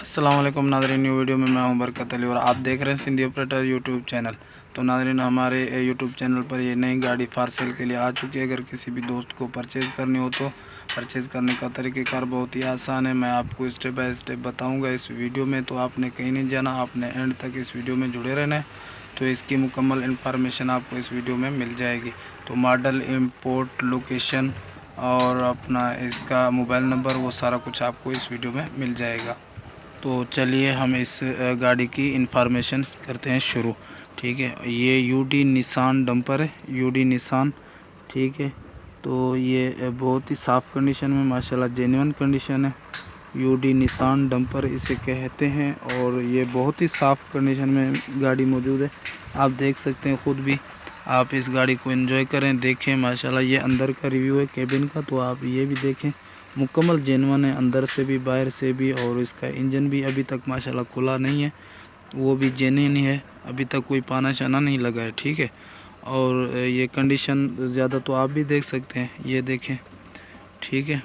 अस्सलाम वालेकुम नाज़रीन, न्यू वीडियो में मैं हूं बरकत अली और आप देख रहे हैं सिंधी ऑपरेटर यूट्यूब चैनल। तो नाज़रीन, हमारे यूट्यूब चैनल पर ये नई गाड़ी फार सेल के लिए आ चुकी है। अगर किसी भी दोस्त को परचेज़ करनी हो तो परचेज़ करने का तरीक़ेकार बहुत ही आसान है। मैं आपको स्टेप बाय स्टेप बताऊँगा इस वीडियो में, तो आपने कहीं नहीं जाना, आपने एंड तक इस वीडियो में जुड़े रहना है। तो इसकी मुकम्मल इन्फॉर्मेशन आपको इस वीडियो में मिल जाएगी। तो मॉडल, इंपोर्ट, लोकेशन और अपना इसका मोबाइल नंबर, वो सारा कुछ आपको इस वीडियो में मिल जाएगा। तो चलिए हम इस गाड़ी की इन्फॉर्मेशन करते हैं शुरू। ठीक है, ये यूडी निसान डंपर है, यूडी निसान। ठीक है, तो ये बहुत ही साफ़ कंडीशन में, माशाल्लाह जेन्युइन कंडीशन है। यूडी निसान डंपर इसे कहते हैं और ये बहुत ही साफ़ कंडीशन में गाड़ी मौजूद है। आप देख सकते हैं ख़ुद भी, आप इस गाड़ी को एंजॉय करें, देखें। माशाल्लाह ये अंदर का रिव्यू है केबिन का, तो आप ये भी देखें। मुकम्मल जेन्युइन है, अंदर से भी बाहर से भी। और इसका इंजन भी अभी तक माशाल्लाह खुला नहीं है, वो भी जेन्युइन है, अभी तक कोई पाना शाना नहीं लगा है। ठीक है, और ये कंडीशन ज़्यादा तो आप भी देख सकते हैं, ये देखें। ठीक है,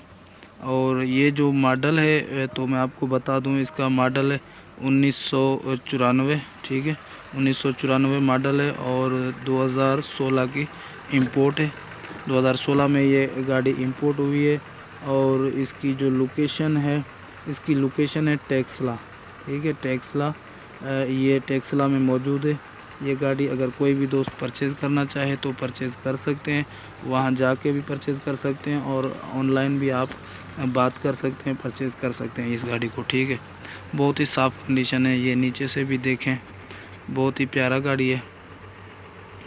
और ये जो मॉडल है तो मैं आपको बता दूं, इसका मॉडल है 1994। ठीक है, 1994 मॉडल है और 2016 की इंपोर्ट है। 2016 में ये गाड़ी इंपोर्ट हुई है। और इसकी जो लोकेशन है, इसकी लोकेशन है टेक्सला। ठीक है, टेक्सला, ये टेक्सला में मौजूद है ये गाड़ी। अगर कोई भी दोस्त परचेज़ करना चाहे तो परचेज़ कर सकते हैं, वहाँ जाके भी परचेज़ कर सकते हैं और ऑनलाइन भी आप बात कर सकते हैं, परचेज़ कर सकते हैं इस गाड़ी को। ठीक है, बहुत ही साफ़ कंडीशन है, ये नीचे से भी देखें, बहुत ही प्यारा गाड़ी है।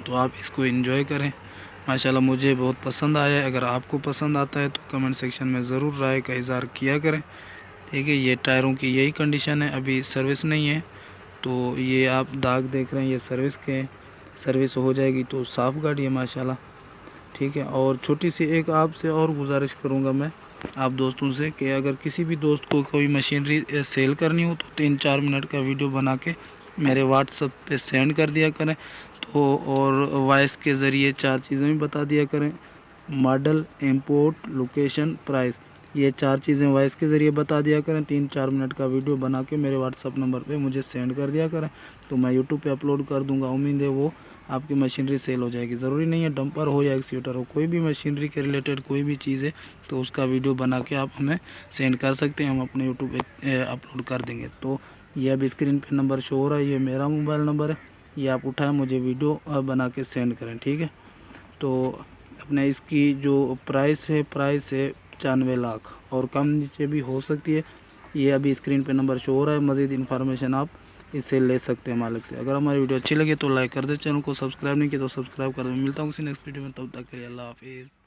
तो आप इसको एंजॉय करें, माशाल्लाह मुझे बहुत पसंद आया है। अगर आपको पसंद आता है तो कमेंट सेक्शन में ज़रूर राय का इज़हार किया करें। ठीक है, ये टायरों की यही कंडीशन है, अभी सर्विस नहीं है। तो ये आप दाग देख रहे हैं, ये सर्विस के हैं, सर्विस हो जाएगी तो साफ़ गाड़ी है माशाल्लाह। ठीक है, और छोटी सी एक आपसे और गुजारिश करूँगा मैं आप दोस्तों से कि अगर किसी भी दोस्त को कोई मशीनरी सेल करनी हो तो 3-4 मिनट का वीडियो बना के मेरे व्हाट्सएप पे सेंड कर दिया करें। तो और वॉइस के ज़रिए 4 चीज़ें भी बता दिया करें, मॉडल, इंपोर्ट, लोकेशन, प्राइस, ये 4 चीज़ें वॉइस के ज़रिए बता दिया करें। 3-4 मिनट का वीडियो बना के मेरे व्हाट्सएप नंबर पे मुझे सेंड कर दिया करें, तो मैं यूट्यूब पे अपलोड कर दूंगा। उम्मीद है वो आपकी मशीनरी सेल हो जाएगी। ज़रूरी नहीं है डंपर हो या एक्सीटर हो, कोई भी मशीनरी के रिलेटेड कोई भी चीज़ है तो उसका वीडियो बना के आप हमें सेंड कर सकते हैं, हम अपने यूट्यूब पे अपलोड कर देंगे। तो ये अब स्क्रीन पे नंबर शो हो रहा है, ये मेरा मोबाइल नंबर है, ये आप उठाएं, मुझे वीडियो बना के सेंड करें। ठीक है, तो अपने इसकी जो प्राइस है 95 लाख, और कम नीचे भी हो सकती है। ये अभी स्क्रीन पे नंबर शो हो रहा है, मज़ीद इन्फॉर्मेशन आप इससे ले सकते हैं मालिक से। अगर हमारी वीडियो अच्छी लगे तो लाइक कर दे, चैनल को सब्सक्राइब नहीं किया तो सब्सक्राइब कर दे। मिलता हूँ किसी नेक्स्ट वीडियो में, तब तक के लिए अल्लाह हाफिज़।